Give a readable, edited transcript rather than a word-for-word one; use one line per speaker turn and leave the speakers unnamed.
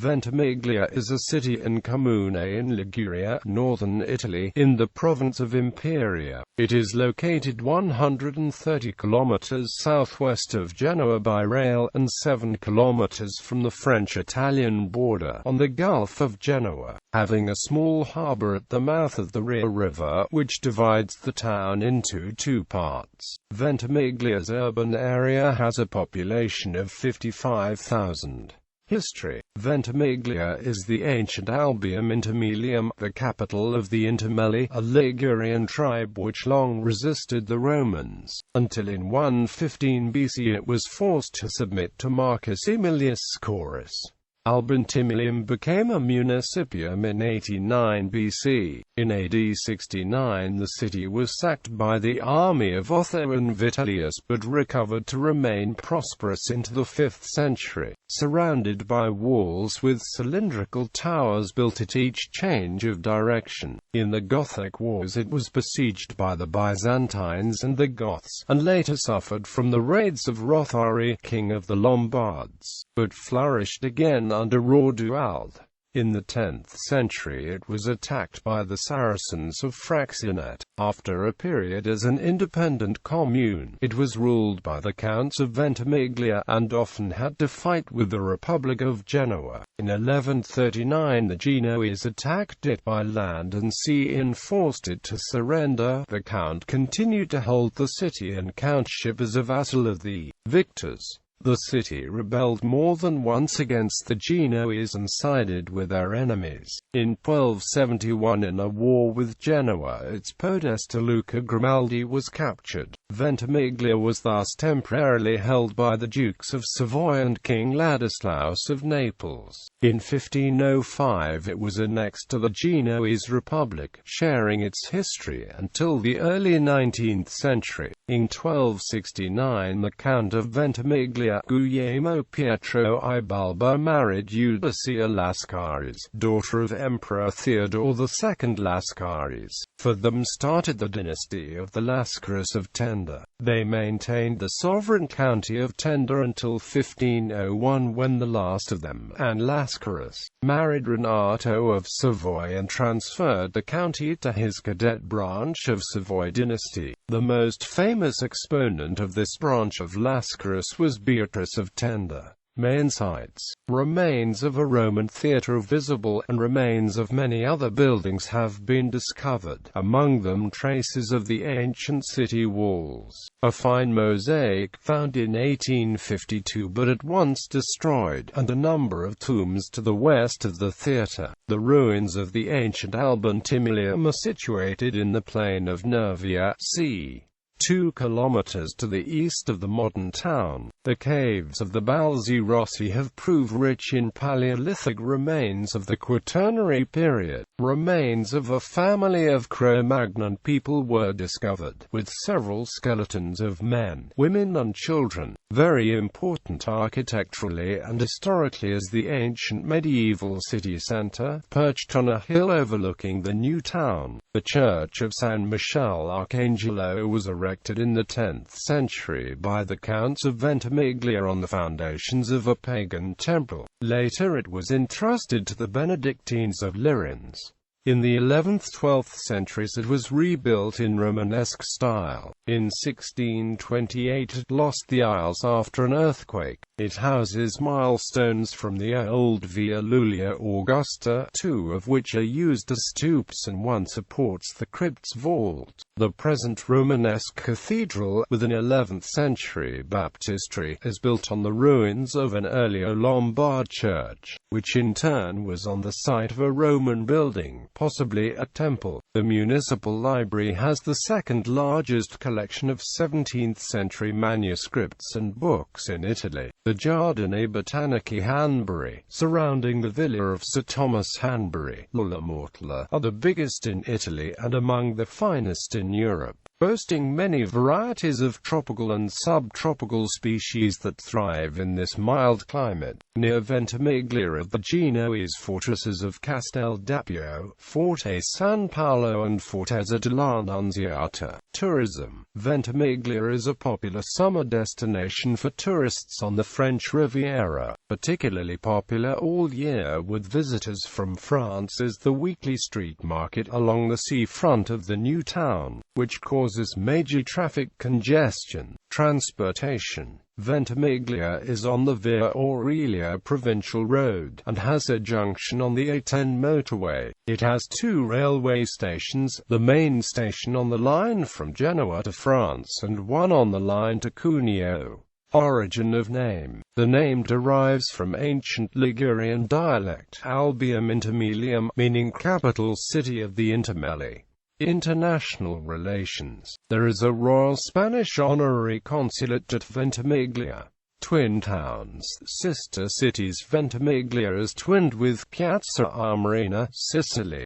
Ventimiglia is a city and comune in Liguria, northern Italy, in the province of Imperia. It is located 130 kilometers southwest of Genoa by rail and 7 kilometers from the French-Italian border, on the Gulf of Genoa, having a small harbour at the mouth of the Roia River, which divides the town into two parts. Ventimiglia's urban area has a population of 55,000. History. Ventimiglia is the ancient Albium Intermedium, the capital of the Intermelli, a Ligurian tribe which long resisted the Romans, until in 115 BC it was forced to submit to Marcus Aemilius Scaurus. Albentimilium became a municipium in 89 BC. In AD 69 the city was sacked by the army of Otho and Vitellius, but recovered to remain prosperous into the 5th century, surrounded by walls with cylindrical towers built at each change of direction. In the Gothic Wars it was besieged by the Byzantines and the Goths, and later suffered from the raids of Rothari, king of the Lombards, but flourished again under Raoduald. In the 10th century it was attacked by the Saracens of Fraxinet. After a period as an independent commune, it was ruled by the Counts of Ventimiglia, and often had to fight with the Republic of Genoa. In 1139 the Genoese attacked it by land and sea and forced it to surrender. The Count continued to hold the city and countship as a vassal of the victors. The city rebelled more than once against the Genoese and sided with their enemies. In 1271 in a war with Genoa its podesta Luca Grimaldi was captured. Ventimiglia was thus temporarily held by the Dukes of Savoy and King Ladislaus of Naples. In 1505 it was annexed to the Genoese Republic, sharing its history until the early 19th century. In 1269 the Count of Ventimiglia, Guglielmo Pietro I Balbo, married Eudocia Lascaris, daughter of Emperor Theodore II Lascaris. For them started the dynasty of the Lascaris of Tenda. They maintained the sovereign county of Tenda until 1501, when the last of them, Anne Lascaris, married Renato of Savoy and transferred the county to his cadet branch of Savoy dynasty. The most famous exponent of this branch of Lascaris was Beatrice of Tenda. Main sites. Remains of a Roman theatre visible, and remains of many other buildings have been discovered, among them traces of the ancient city walls. A fine mosaic found in 1852 but at once destroyed, and a number of tombs to the west of the theatre. The ruins of the ancient Albentimilium are situated in the plain of Nervia, c. 2 kilometers to the east of the modern town. The caves of the Balzi Rossi have proved rich in Paleolithic remains of the Quaternary period. Remains of a family of Cro-Magnon people were discovered, with several skeletons of men, women and children. Very important architecturally and historically is the ancient medieval city centre, perched on a hill overlooking the new town. The church of San Michele Arcangelo was erected in the 10th century by the Counts of Ventimiglia on the foundations of a pagan temple. Later it was entrusted to the Benedictines of Lyrins. In the 11th–12th centuries it was rebuilt in Romanesque style. In 1628 it lost the aisles after an earthquake. It houses milestones from the old Via Iulia Augusta, two of which are used as stoops and one supports the crypt's vault. The present Romanesque cathedral, with an 11th-century baptistry, is built on the ruins of an earlier Lombard church, which in turn was on the site of a Roman building, possibly a temple. The municipal library has the second largest collection of 17th-century manuscripts and books in Italy. The Giardini Botanici Hanbury, surrounding the villa of Sir Thomas Hanbury, Lulla Mortala, are the biggest in Italy and among the finest in Europe. boasting many varieties of tropical and subtropical species that thrive in this mild climate. Near Ventimiglia are the Genoese fortresses of Castel d'Appio, Forte San Paolo and Fortezza dell'Annunziata. Tourism. Ventimiglia is a popular summer destination for tourists on the French Riviera. Particularly popular all year with visitors from France is the weekly street market along the seafront of the new town, which causes major traffic congestion. Transportation. Ventimiglia is on the Via Aurelia provincial road, and has a junction on the A10 motorway. It has two railway stations, the main station on the line from Genoa to France and one on the line to Cuneo. Origin of name. The name derives from ancient Ligurian dialect Albium Intermedium, meaning capital city of the Intermelli. International relations. There is a Royal Spanish Honorary Consulate at Ventimiglia. Twin towns. Sister cities. Ventimiglia is twinned with Piazza Armerina, Sicily.